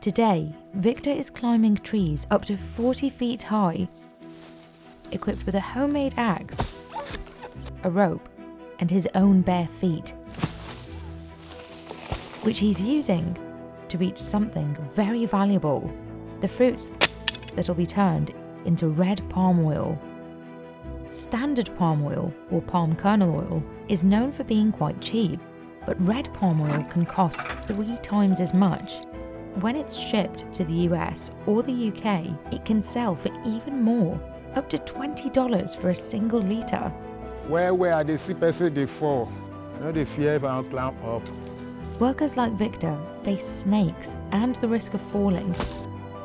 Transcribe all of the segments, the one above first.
Today, Victor is climbing trees up to 40 feet high, equipped with a homemade axe, a rope, and his own bare feet, which he's using to reach something very valuable, the fruits that'll be turned into red palm oil. Standard palm oil, or palm kernel oil, is known for being quite cheap, but red palm oil can cost 3 times as much. When it's shipped to the US or the UK, it can sell for even more, up to $20 for a single litre. Where they see person they fall, you know they fear if I don't climb up. Workers like Victor face snakes and the risk of falling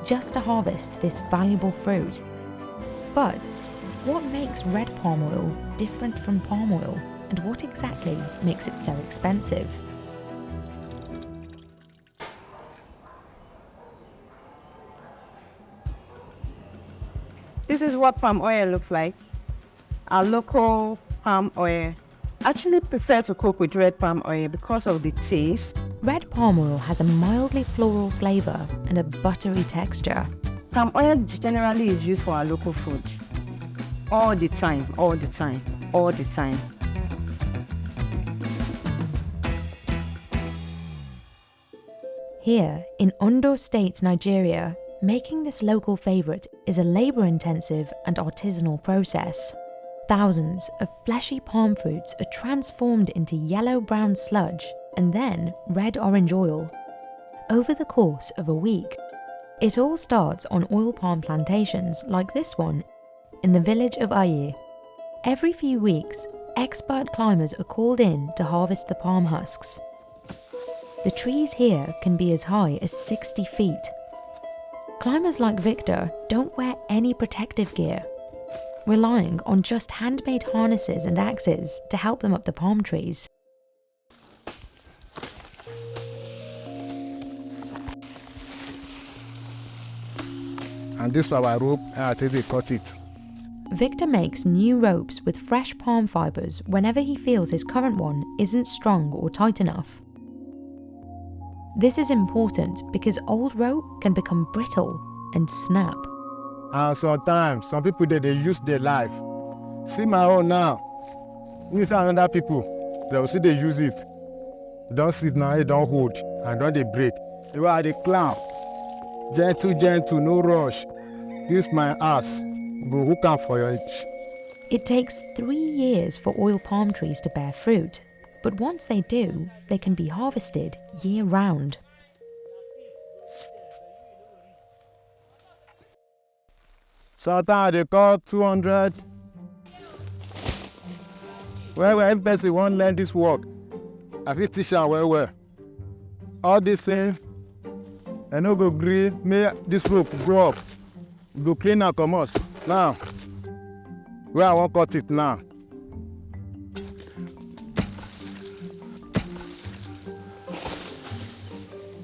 just to harvest this valuable fruit. But what makes red palm oil different from palm oil, and what exactly makes it so expensive? This is what palm oil looks like. Our local palm oil. I actually prefer to cook with red palm oil because of the taste. Red palm oil has a mildly floral flavour and a buttery texture. Palm oil generally is used for our local food. All the time, all the time, all the time. Here, in Ondo State, Nigeria, making this local favourite is a labour-intensive and artisanal process. Thousands of fleshy palm fruits are transformed into yellow-brown sludge and then red-orange oil over the course of a week. It all starts on oil palm plantations like this one in the village of Aye. Every few weeks, expert climbers are called in to harvest the palm husks. The trees here can be as high as 60 feet. Climbers like Victor don't wear any protective gear, relying on just handmade harnesses and axes to help them up the palm trees. And this is our rope, and I think they cut it. Victor makes new ropes with fresh palm fibres whenever he feels his current one isn't strong or tight enough. This is important because old rope can become brittle and snap. And sometimes, some people they use their life. See my own now. With another people, they will see they use it. Don't sit now, it don't hold, and don't they break. You are the clown. Gentle, no rush. Use my ass. Go hook up for your itch. It takes 3 years for oil palm trees to bear fruit, but once they do, they can be harvested year-round. Sometimes they call 200. Well, every person won't learn this work. I feel teach them well. All these things, I no go gree, may this rope grow up. Go clean and come out. Now, where I won't cut it now.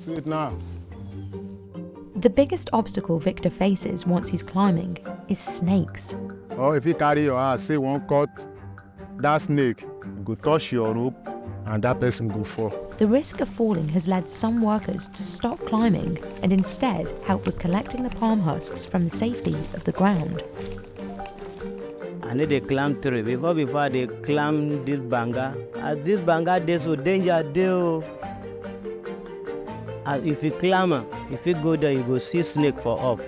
See it now. The biggest obstacle Victor faces once he's climbing is snakes. Or if you carry your ass, say one cut, that snake go touch your rope and that person go fall. The risk of falling has led some workers to stop climbing and instead help with collecting the palm husks from the safety of the ground. I need to climb tree before they climb this banga. As this banga they so danger deal. As if you climb, if you go there, you go see snake for up.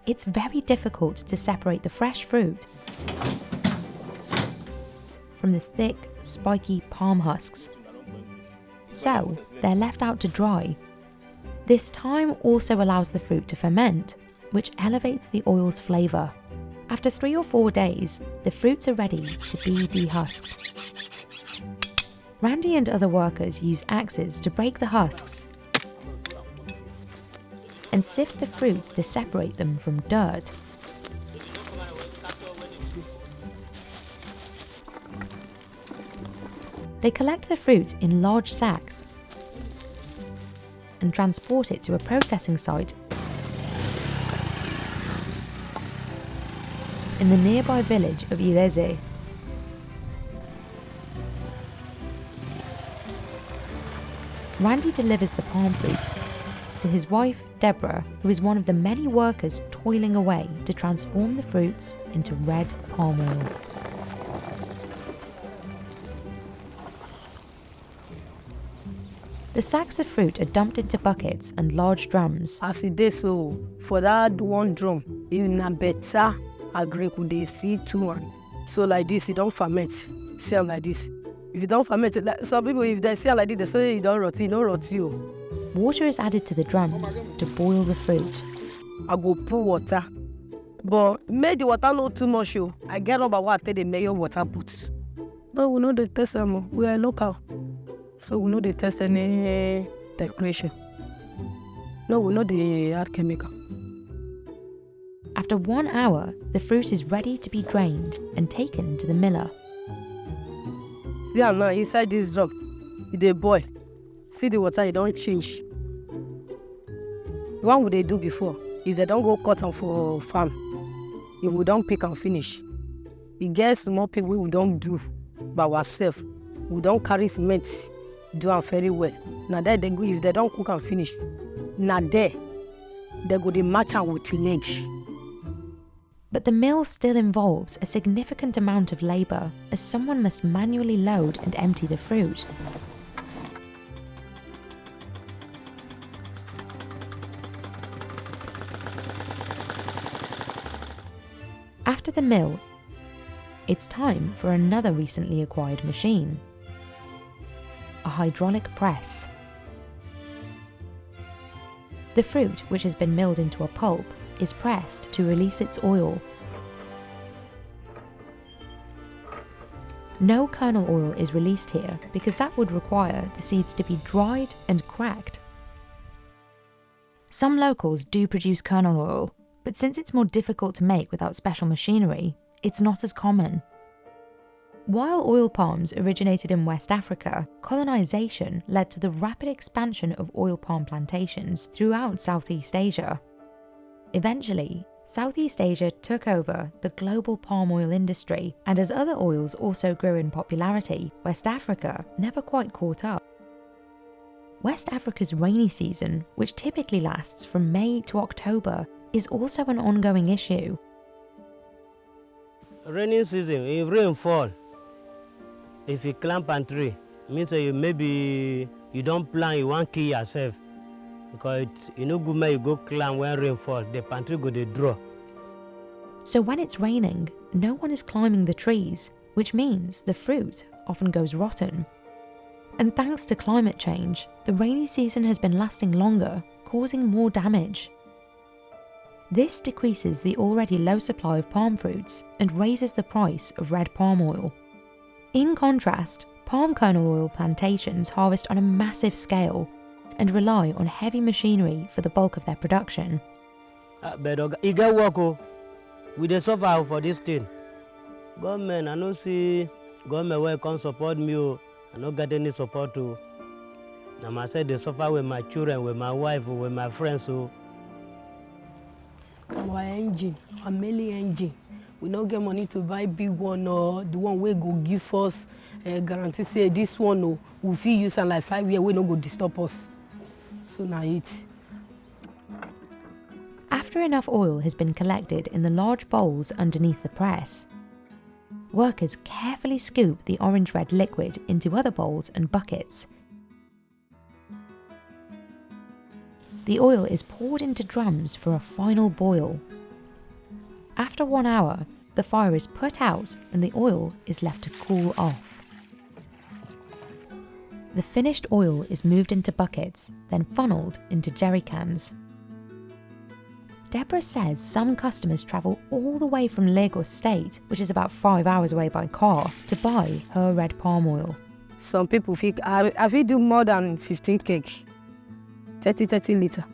It's very difficult to separate the fresh fruit from the thick, spiky palm husks. So they're left out to dry. This time also allows the fruit to ferment, which elevates the oil's flavour. After 3 or 4 days, the fruits are ready to be dehusked. Randy and other workers use axes to break the husks and sift the fruits to separate them from dirt. They collect the fruit in large sacks and transport it to a processing site in the nearby village of Ireze. Randy delivers the palm fruits to his wife, Deborah, who is one of the many workers toiling away to transform the fruits into red palm oil. The sacks of fruit are dumped into buckets and large drums. As it is, so for that one drum, in a better agree could they see two one. So like this, it don't ferment. Sell like this. If you don't ferment, like some people, if they sell like this, they say you don't rot, you don't rot you. Water is added to the drums to boil the fruit. I go pour water, but make the water not too much. You, I get up about what they make your water put. No, we know the test them. We are local. So we know they test any decoration. No, we know they add chemical. After 1 hour, the fruit is ready to be drained and taken to the miller. See now inside this drum, they boil. See the water, it don't change. What would they do before? If they don't go cut them for farm, if we don't pick and finish, it gets more people we don't do by ourselves. We don't carry cement. Do them very well. Now there they go, if they don't cook and finish, now there they go they match am with legs. But the mill still involves a significant amount of labour, as someone must manually load and empty the fruit. After the mill, it's time for another recently acquired machine. A hydraulic press. The fruit, which has been milled into a pulp, is pressed to release its oil. No kernel oil is released here because that would require the seeds to be dried and cracked. Some locals do produce kernel oil, but since it's more difficult to make without special machinery, it's not as common. While oil palms originated in West Africa, colonization led to the rapid expansion of oil palm plantations throughout Southeast Asia. Eventually, Southeast Asia took over the global palm oil industry, and as other oils also grew in popularity, West Africa never quite caught up. West Africa's rainy season, which typically lasts from May to October, is also an ongoing issue. Rainy season, if rain fall, if you climb a tree, means maybe you don't plan, you want to kill yourself. Because you know good man, you go climb when rain fall, the pantry go they draw. So when it's raining, no one is climbing the trees, which means the fruit often goes rotten. And thanks to climate change, the rainy season has been lasting longer, causing more damage. This decreases the already low supply of palm fruits and raises the price of red palm oil. In contrast, palm kernel oil plantations harvest on a massive scale and rely on heavy machinery for the bulk of their production. But you get work, we dey suffer for this thing. Government, I no see government where can support me. I no get any support too. I myself dey suffer with my children, with my wife, with my friends. Our engine, our mainly engine. We don't get money to buy big one or the one we go give us guarantee say this one no, we fit use and like 5 years we no go disturb us. So now it. After enough oil has been collected in the large bowls underneath the press, workers carefully scoop the orange-red liquid into other bowls and buckets. The oil is poured into drums for a final boil. After 1 hour, the fire is put out and the oil is left to cool off. The finished oil is moved into buckets, then funneled into jerry cans. Deborah says some customers travel all the way from Lagos State, which is about 5 hours away by car, to buy her red palm oil. Some people think I will do more than 15 cake, 30 litre.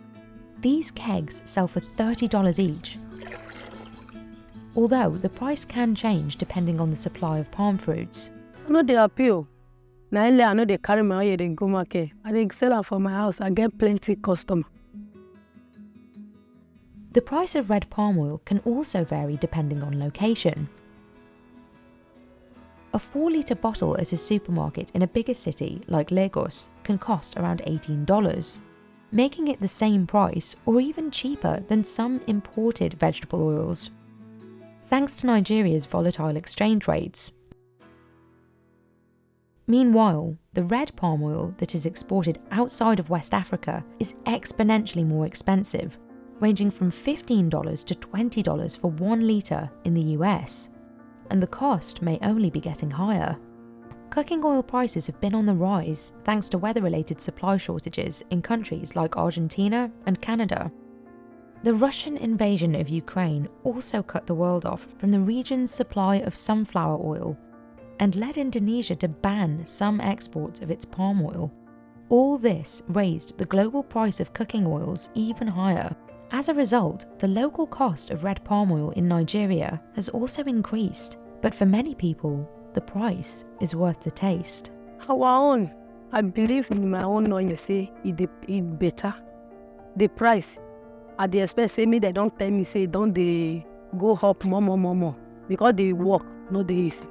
These kegs sell for $30 each. Although the price can change depending on the supply of palm fruits. I know they appeal. Now I know they carry my oil, they go market. I they sell it for my house. I get plenty customer. The price of red palm oil can also vary depending on location. A 4-litre bottle at a supermarket in a bigger city like Lagos can cost around $18, making it the same price or even cheaper than some imported vegetable oils. Thanks to Nigeria's volatile exchange rates. Meanwhile, the red palm oil that is exported outside of West Africa is exponentially more expensive, ranging from $15 to $20 for 1 litre in the US, and the cost may only be getting higher. Cooking oil prices have been on the rise thanks to weather-related supply shortages in countries like Argentina and Canada. The Russian invasion of Ukraine also cut the world off from the region's supply of sunflower oil and led Indonesia to ban some exports of its palm oil. All this raised the global price of cooking oils even higher. As a result, the local cost of red palm oil in Nigeria has also increased, but for many people, the price is worth the taste. Our own, I believe in my own knowing, say it better. The price, at the expense, say me, they don't tell me, say don't they go up more, because they work, no they easy.